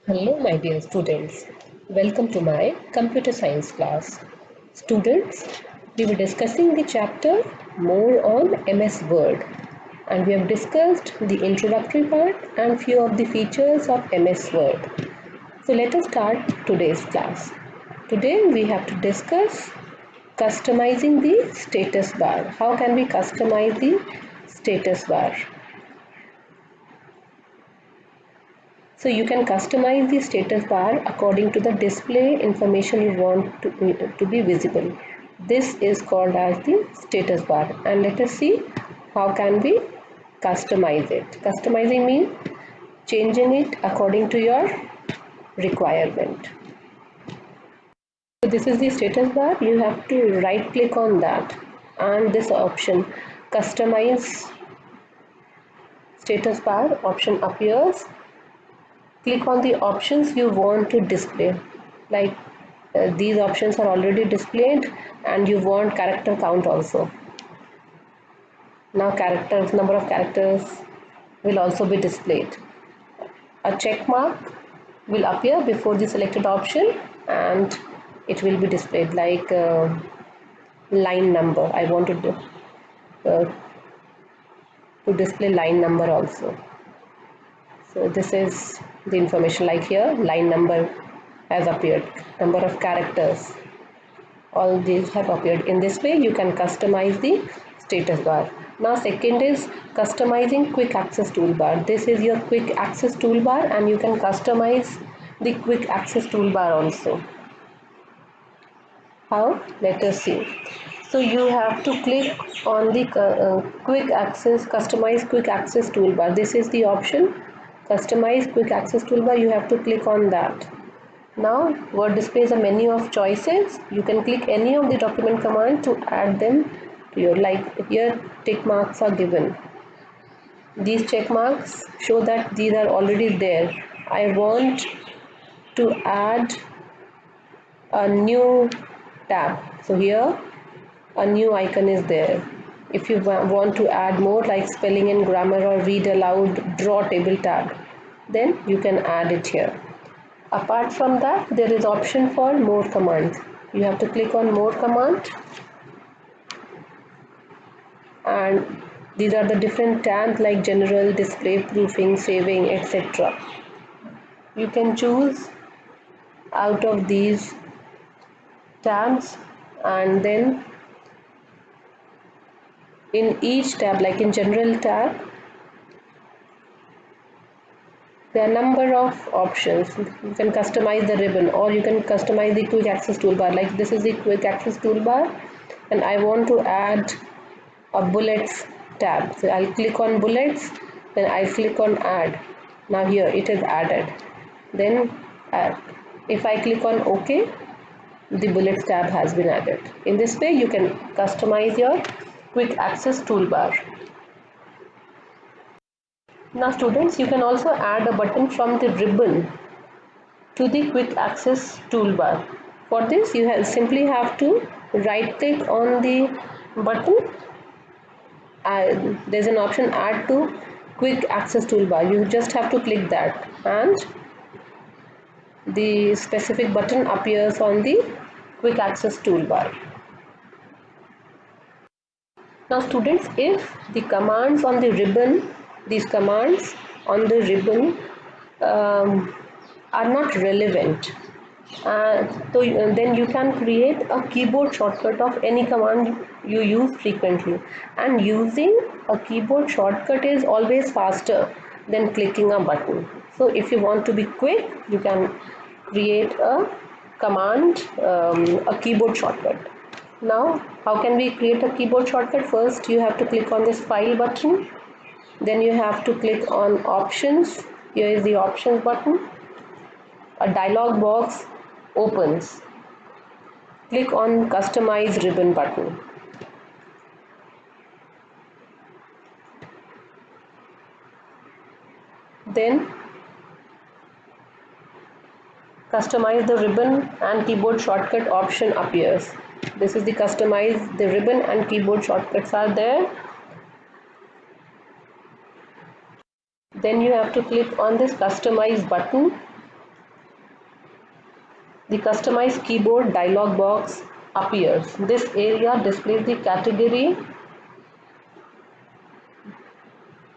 Hello, my dear students. Welcome to my computer science class. Students, we were discussing the chapter more on MS Word, and we have discussed the introductory part and few of the features of MS Word. So let us start today's class. Today we have to discuss customizing the status bar. How can we customize the status bar? So you can customize the status bar according to the display information you want to be visible. This is called as the status bar, and let us see how can we customize it. Customizing means changing it according to your requirement. So this is the status bar. You have to right click on that and this option customize status bar option appears. Click on the options you want to display, like these options are already displayed and you want character count also. Now characters, number of characters will also be displayed. A check mark will appear before the selected option and it will be displayed, like line number. I want to display line number also. So this is the information, like here line number has appeared, number of characters, all these have appeared. In this way you can customize the status bar. Now second is customizing quick access toolbar. This is your quick access toolbar and you can customize the quick access toolbar also. How? Let us see. So you have to click on the quick access, customize quick access toolbar. This is the option, customize quick access toolbar. You have to click on that. Now Word displays a menu of choices. You can click any of the document command to add them to your, like here tick marks are given. These check marks show that these are already there. I want to add a new tab. So here a new icon is there. If you want to add more, like spelling and grammar or read aloud, draw table tab, then you can add it here. Apart from that, there is option for more commands. You have to click on more command and these are the different tabs like general, display, proofing, saving, etc. You can choose out of these tabs, and then in each tab, like in general tab, there are number of options. You can customize the ribbon or you can customize the quick access toolbar. Like this is the quick access toolbar and I want to add a bullets tab. So I'll click on bullets, then I'll click on add. Now here it is added. Then if I click on OK, the bullets tab has been added. In this way you can customize your quick access toolbar. Now students, you can also add a button from the ribbon to the quick access toolbar. For this you simply have to right click on the button. There's an option add to quick access toolbar. You just have to click that and the specific button appears on the quick access toolbar. Now students, if the commands on the ribbon, these commands on the ribbon are not relevant, so then you can create a keyboard shortcut of any command you use frequently, and using a keyboard shortcut is always faster than clicking a button. So if you want to be quick, you can create a command, a keyboard shortcut. Now how can we create a keyboard shortcut? First you have to click on this file button, then you have to click on options. Here is the options button. A dialog box opens. Click on customize ribbon button. Then customize the ribbon and keyboard shortcut option appears. This is the customize the ribbon and keyboard shortcuts are there. Then you have to click on this customize button The Customize Keyboard dialog box appears. This area displays the category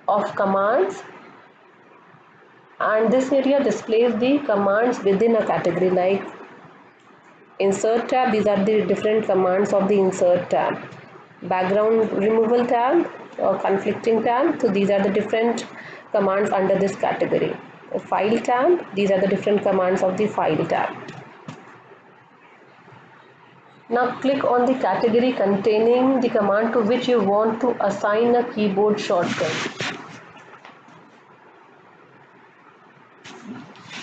of commands, and this area displays the commands within a category. Like insert tab, these are the different commands of the insert tab. Background removal tab or conflicting tab, so these are the different commands under this category. File tab, these are the different commands of the file tab. Now click on the category containing the command to which you want to assign a keyboard shortcut.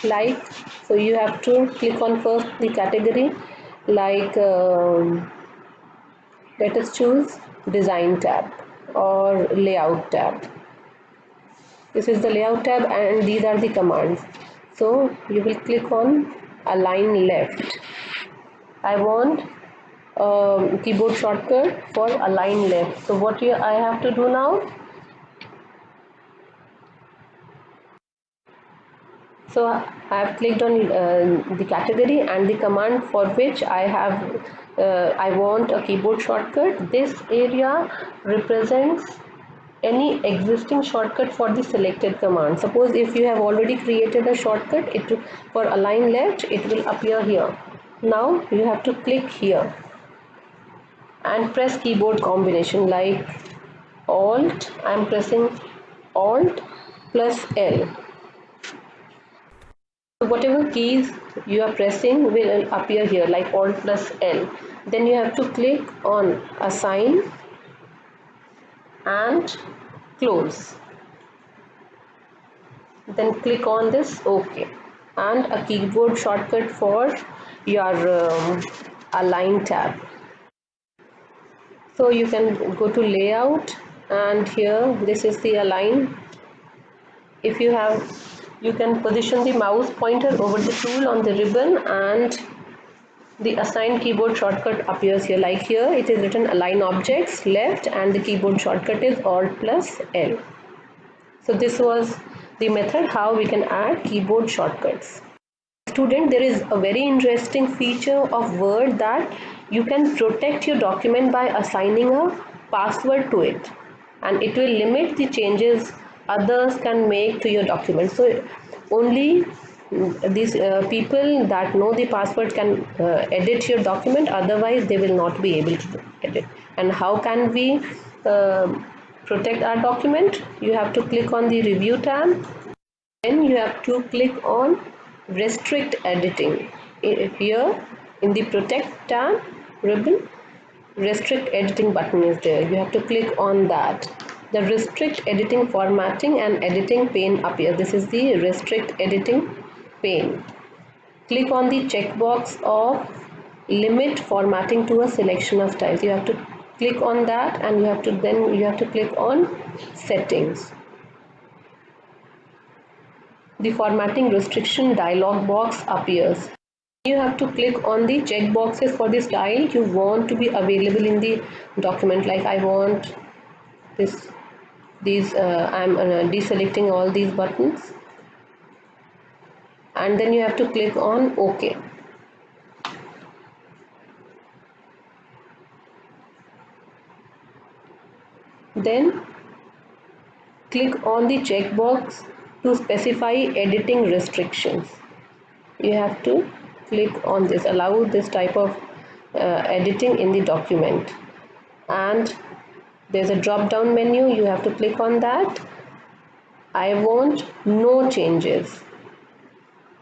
Like, so you have to click on first the category, like let us choose design tab or layout tab. This is the layout tab and these are the commands. So you will click on align left. I want keyboard shortcut for align left. So what I have to do now? So I have clicked on the category and the command for which I want a keyboard shortcut. This area represents any existing shortcut for the selected command. Suppose if you have already created a shortcut, for align left, it will appear here. Now you have to click here and press keyboard combination like Alt. I am pressing Alt plus L. So whatever keys you are pressing will appear here like Alt plus L. Then you have to click on assign and close. Then click on this OK, and a keyboard shortcut for your align tab. So you can go to layout and here this is the align. If you have, you can position the mouse pointer over the tool on the ribbon and the assigned keyboard shortcut appears here. Like here it is written align objects left and the keyboard shortcut is Alt plus L. So this was the method how we can add keyboard shortcuts. Student, there is a very interesting feature of Word that you can protect your document by assigning a password to it, and it will limit the changes others can make to your document. So only these people that know the password can edit your document, otherwise they will not be able to edit. And how can we protect our document? You have to click on the review tab, then you have to click on restrict editing. Here in the protect tab ribbon, restrict editing button is there. You have to click on that. The restrict editing formatting and editing pane appear. This is the restrict editing pane. Click on the checkbox of limit formatting to a selection of styles. You have to click on that and you have to click on settings. The formatting restriction dialog box appears. You have to click on the check boxes for the style you want to be available in the document. Like I want these I'm deselecting all these buttons, and then you have to click on OK. Then click on the checkbox to specify editing restrictions. You have to click on this, allow this type of editing in the document, and there's a drop down menu. You have to click on that. I want no changes,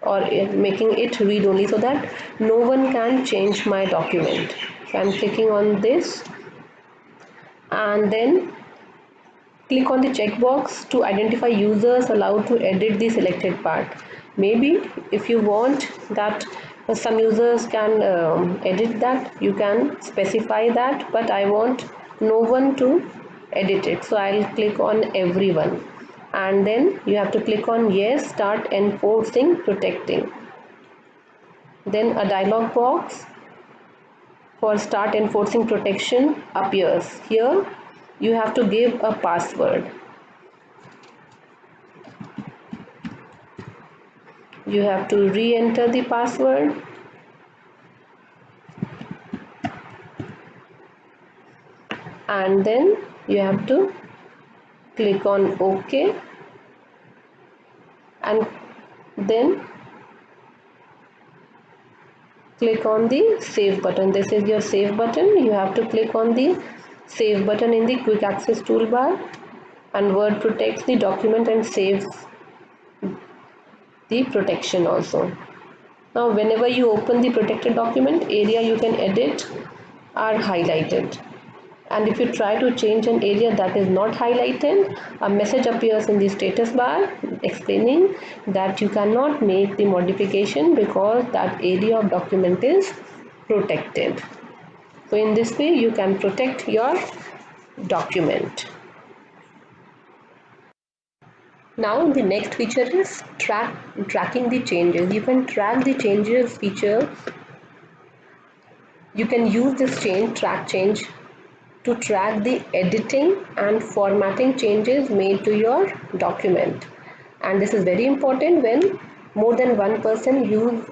or making it read only, so that no one can change my document. So I'm clicking on this, and then click on the checkbox to identify users allowed to edit the selected part. Maybe if you want that some users can edit that, you can specify that, but I want no one to edit it, so I'll click on everyone, and then you have to click on yes, start enforcing protecting. Then a dialog box for start enforcing protection appears. Here you have to give a password. You have to re-enter the password and then you have to click on OK, and then click on the save button. This is your save button. You have to click on the save button in the quick access toolbar, and Word protects the document and saves the protection also. Now whenever you open the protected document, area you can edit are highlighted, and if you try to change an area that is not highlighted, a message appears in the status bar explaining that you cannot make the modification because that area of document is protected. So in this way you can protect your document. Now the next feature is tracking the changes. You can track the changes feature. You can use this track change to track the editing and formatting changes made to your document, and this is very important when more than one person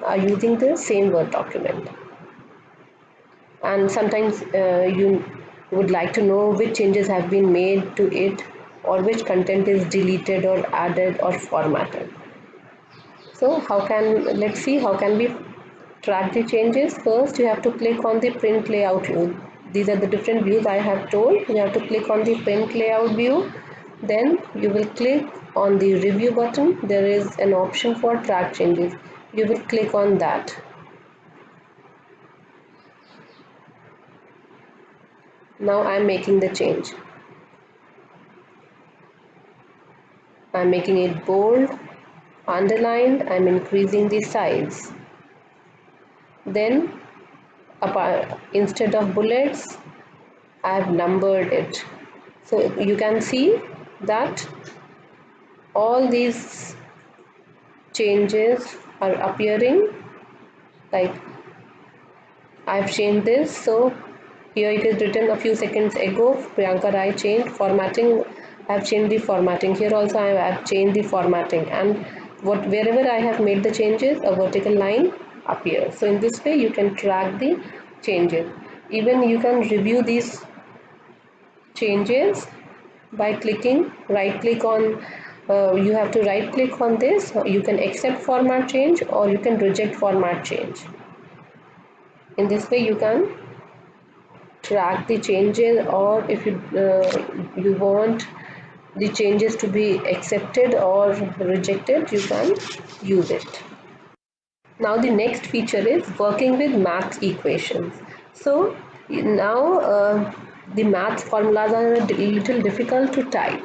are using the same Word document, and sometimes you would like to know which changes have been made to it, or which content is deleted or added or formatted. So let's see how can we track the changes. First you have to click on the print layout view. These are the different views I have told. You have to click on the print layout view, then you will click on the review button. There is an option for track changes. You will click on that. Now I am making the change. I am making it bold, underlined. I am increasing the size. Then instead of bullets, I have numbered it. So you can see that all these changes are appearing. Like I've changed this, so here it is written a few seconds ago, Priyanka Rai changed formatting. I've changed the formatting. Here also I have changed the formatting, and wherever I have made the changes, a vertical line appears. So in this way you can track the changes. Even you can review these changes by clicking right click on you have to right click on this. You can accept format change or you can reject format change. In this way you can track the changes, or if you want the changes to be accepted or rejected, you can use it. Now the next feature is working with math equations. So now the math formulas are a little difficult to type.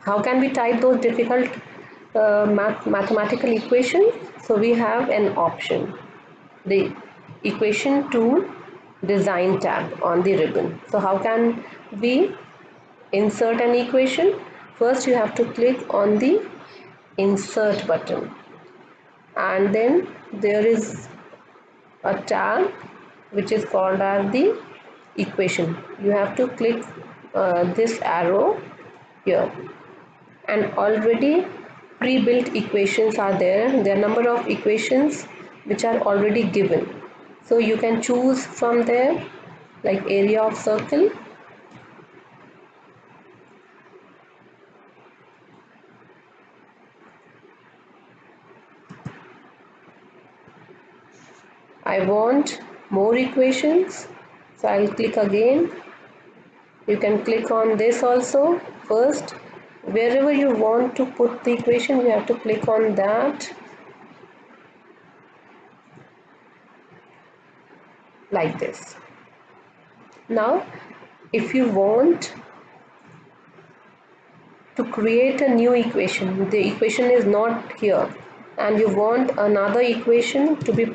How can we type those difficult mathematical equations? So we have an option, the equation tool design tab on the ribbon. So how can we insert an equation? First you have to click on the insert button, and then there is a tab which is called as the equation. You have to click this arrow here, and already pre-built equations are there. There are number of equations which are already given, so you can choose from there, like area of circle. I want more equations, so I'll click again. You can click on this also. First, wherever you want to put the equation, you have to click on that, like this. Now if you want to create a new equation, the equation is not here, and you want another equation to be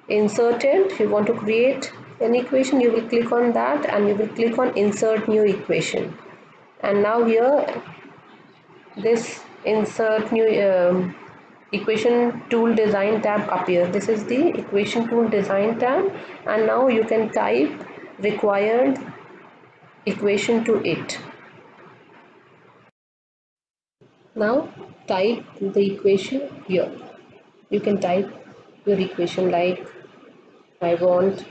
inserted, you want to create an equation, you will click on that and you will click on insert new equation. And now here this insert new equation tool design tab appears. This is the equation tool design tab, and now you can type required equation to it. Now type the equation here. You can type your equation like I want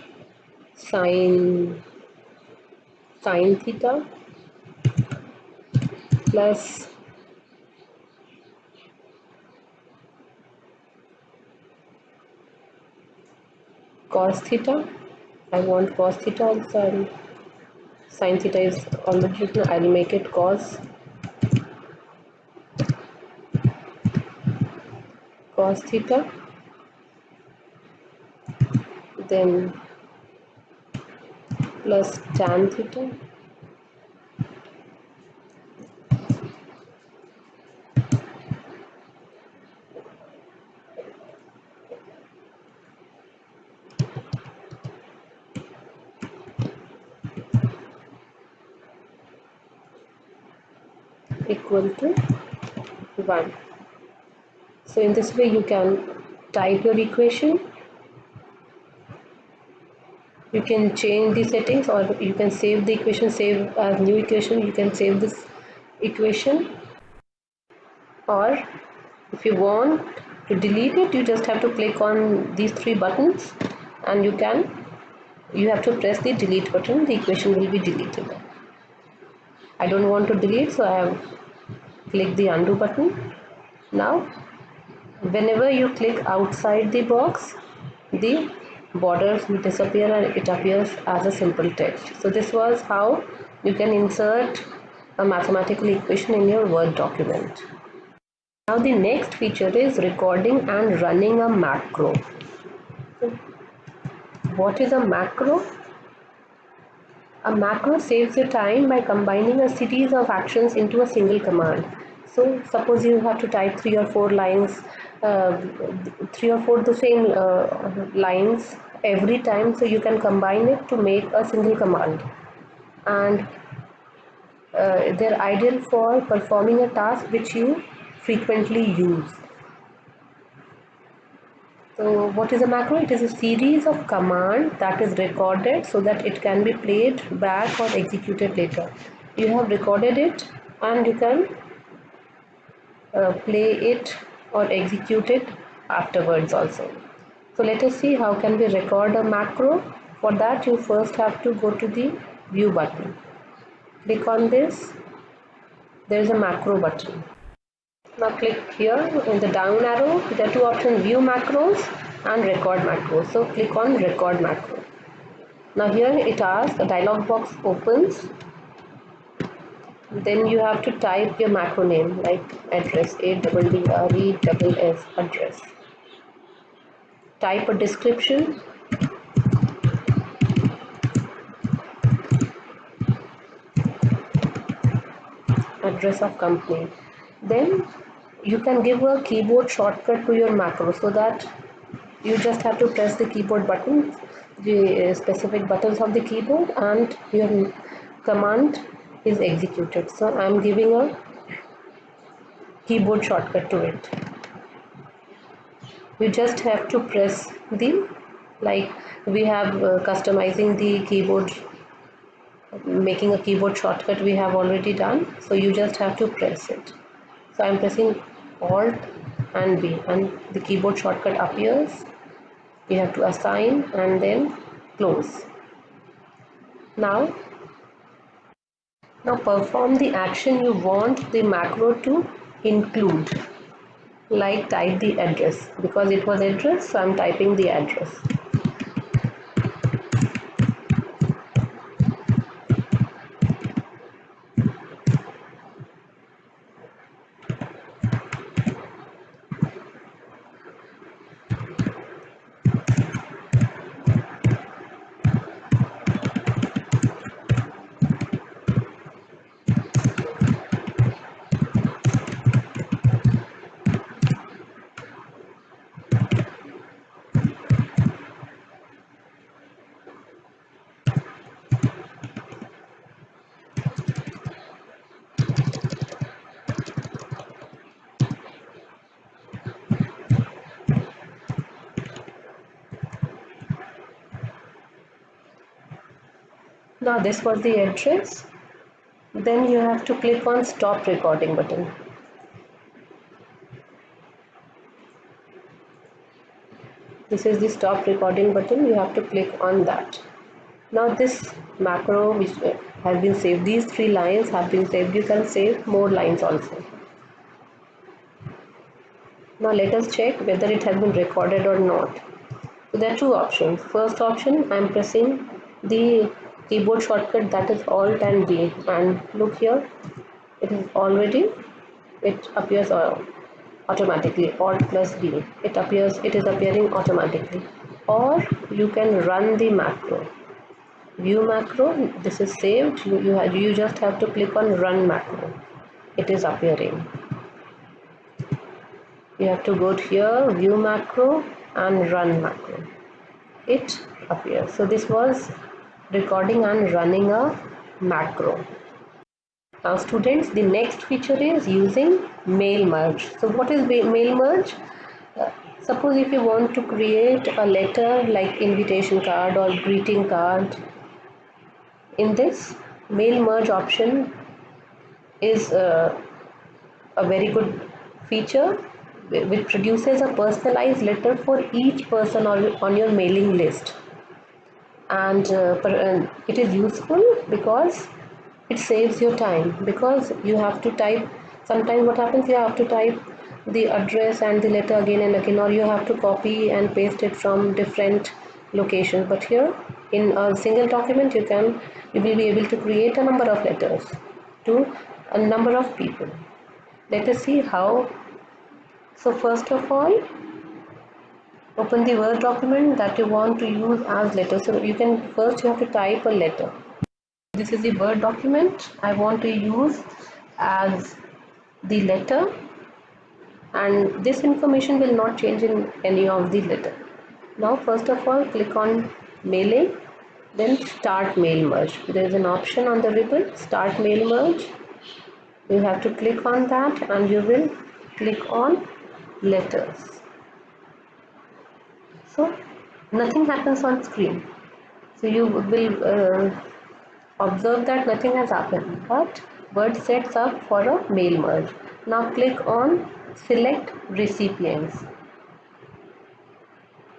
sine Sin theta plus cos theta. I want cos theta also, and sin theta is already written. I'll make it cos theta, then plus tan theta equal to 1. So in this way you can type your equation. You can change the settings, or you can save the equation, save as new equation. You can save this equation, or if you want to delete it, you just have to click on these three buttons, and you have to press the delete button. The equation will be deleted. I don't want to delete, so I have clicked the undo button. Now whenever you click outside the box, the borders will disappear and it appears as a simple text. So this was how you can insert a mathematical equation in your Word document. Now the next feature is recording and running a macro. So what is a macro? A macro saves you time by combining a series of actions into a single command. So suppose you have to type three or four lines, three or four the same lines every time. So you can combine it to make a single command, and they're ideal for performing a task which you frequently use. So what is a macro? It is a series of commands that is recorded so that it can be played back or executed later. You have recorded it and you can play it or execute it afterwards also. So let us see how can we record a macro. For that you first have to go to the view button. Click on this. There is a macro button. Now click here in the down arrow. There are two options: view macros and record macros. So click on record macro. Now here it asks, a dialog box opens. Then you have to type your macro name, like address, ADDRESS address. Type a description. Address of company. Then you can give a keyboard shortcut to your macro, so that you just have to press the keyboard button, the specific buttons of the keyboard, and your command is executed. So I am giving a keyboard shortcut to it. You just have to press the, like we have customizing the keyboard, making a keyboard shortcut we have already done. So you just have to press it. So I'm pressing Alt and B and the keyboard shortcut appears. You have to assign and then close. Now perform the action you want the macro to include, like type the address. Because it was address, so I'm typing the address. Now this was the address. Then you have to click on stop recording button. This is the stop recording button. You have to click on that. Now this macro, which has been saved. These 3 lines have been saved. You can save more lines also. Now let us check whether it has been recorded or not. So there are two options. First option, I am pressing the keyboard shortcut, that is Alt and D, and look here, it is already, it appears automatically. Alt plus D, it is appearing automatically. Or you can run the macro. View macro, this is saved. You just have to click on run macro. It is appearing. You have to go to here, view macro and run macro. It appears. So this was recording and running a macro. Now students, the next feature is using mail merge. So what is mail merge? Suppose if you want to create a letter like invitation card or greeting card, in this mail merge option is a very good feature which produces a personalized letter for each person on your mailing list. And it is useful because it saves your time, because you have to type, sometimes what happens, you have to type the address and the letter again and again, or you have to copy and paste it from different locations. But here in a single document you will be able to create a number of letters to a number of people. Let us see how. So first of all, open the Word document that you want to use as letter. So you have to type a letter. This is the Word document I want to use as the letter, and this information will not change in any of the letter. Now first of all, click on mailing, then start mail merge. There is an option on the ribbon, start mail merge. You have to click on that and you will click on letters. So nothing happens on screen. So you will observe that nothing has happened, but Word sets up for a mail merge. Now click on select recipients.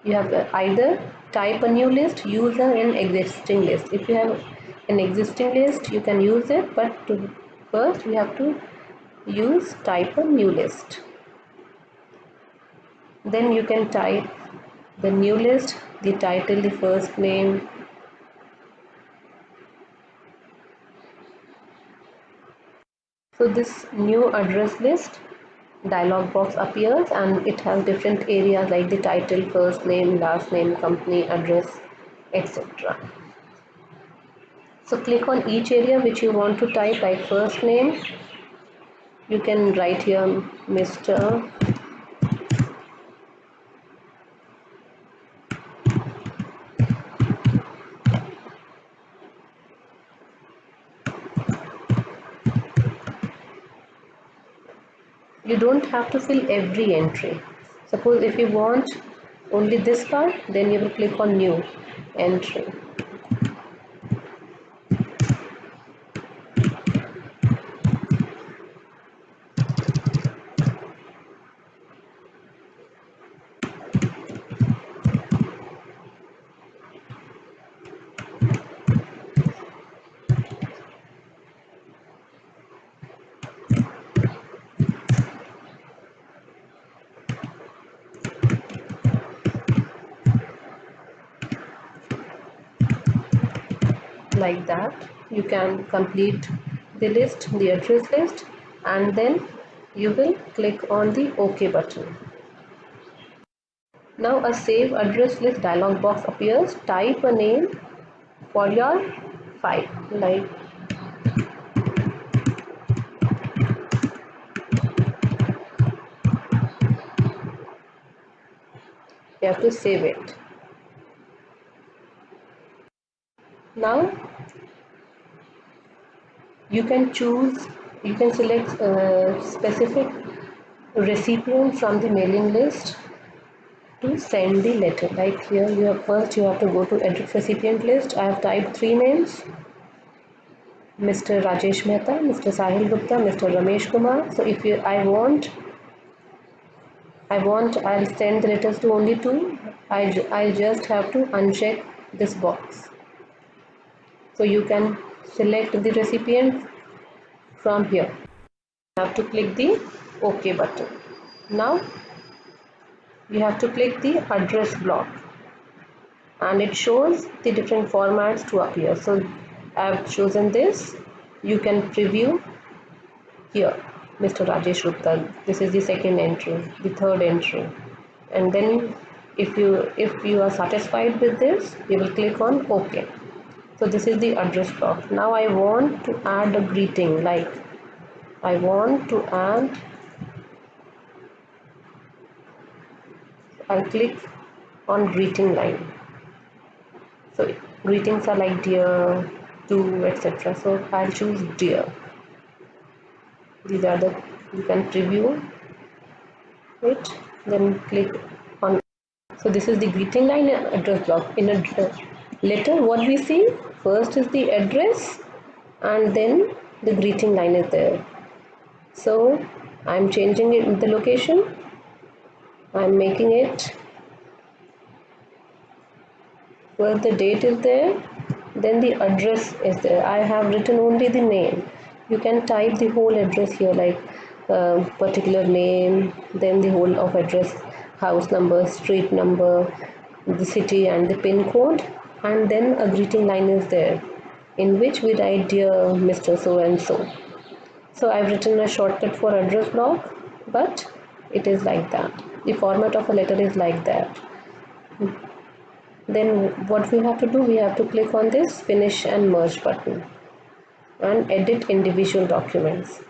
You have either type a new list, use an existing list. If you have an existing list, you can use it, but first you have to type a new list. Then you can type the new list, the title, the first name. So this new address list dialog box appears, and it has different areas like the title, first name, last name, company, address, etc. So click on each area which you want to type, like first name. You can write here Mr. You don't have to fill every entry. Suppose if you want only this part, then you will click on new entry. Like that, you can complete the list, the address list, and then you will click on the OK button. Now a save address list dialog box appears. Type a name for your file, like you have to save it. Now you can select a specific recipient from the mailing list to send the letter. Like here you have to go to edit recipient list. I have typed 3 names: Mr. Rajesh Mehta, Mr. Sahil Gupta, Mr. Ramesh Kumar. So if I'll send the letters to only 2. I just have to uncheck this box. So you can select the recipient from here. You have to click the OK button. Now you have to click the address block and it shows the different formats to appear. So I've chosen this. You can preview here Mr. Rajesh Gupta. This is the second entry, the third entry, and then if you are satisfied with this, you will click on OK. So this is the address block. Now I want to add a greeting, like I want to add, I'll click on greeting line. So greetings are like dear, to, etc. So I'll choose dear. These are the, you can preview it, then click on. So this is the greeting line and address block. In a letter, what we see first is the address and then the greeting line is there. So I'm changing it in the location. I'm making it where the date is there, then the address is there. I have written only the name. You can type the whole address here, like particular name, then the whole of address, house number, street number, the city and the pin code, and then a greeting line is there in which we write dear Mr. So and so. So I've written a shortcut for address block, but it is like that. The format of a letter is like that. Then what we have to do, we have to click on this finish and merge button and edit individual documents.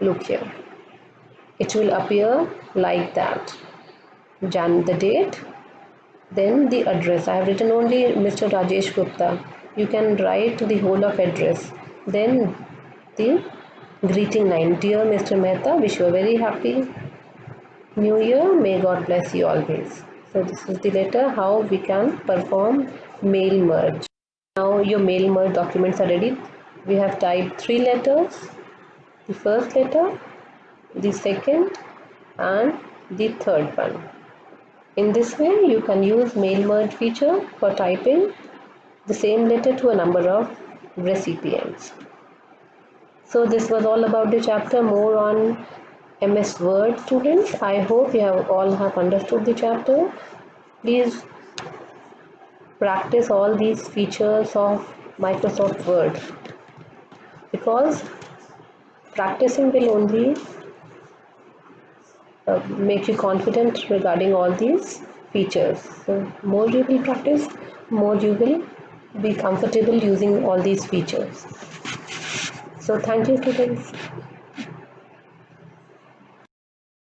Look here, it will appear like that. The date, then the address. I have written only Mr. Rajesh Gupta. You can write the whole of address. Then the greeting line, dear Mr. Mehta, wish you a very happy New Year, may God bless you always. So this is the letter how we can perform mail merge. Now your mail merge documents are ready. We have typed 3 letters, the first letter, the second and the third one. In this way you can use mail merge feature for typing the same letter to a number of recipients. So this was all about the chapter, more on MS Word, students. I hope you all have understood the chapter. Please practice all these features of Microsoft Word, because practicing will only make you confident regarding all these features. So more you will practice, more you will be comfortable using all these features. So thank you, students.